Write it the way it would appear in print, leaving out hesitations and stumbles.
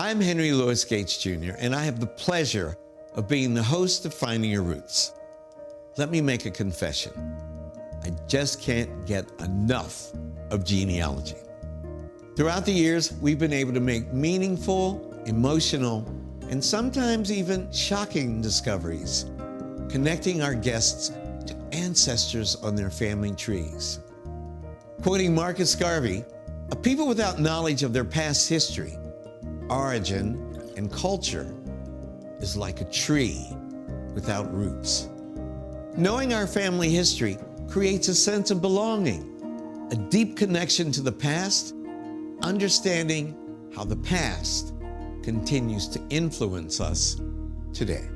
I'm Henry Louis Gates Jr., and I have the pleasure of being the host of Finding Your Roots. Let me make a confession. I just can't get enough of genealogy. Throughout the years, we've been able to make meaningful, emotional, and sometimes even shocking discoveries, connecting our guests to ancestors on their family trees. Quoting Marcus Garvey, a people without knowledge of their past history, origin, and culture is like a tree without roots. Knowing our family history creates a sense of belonging, a deep connection to the past, understanding how the past continues to influence us today.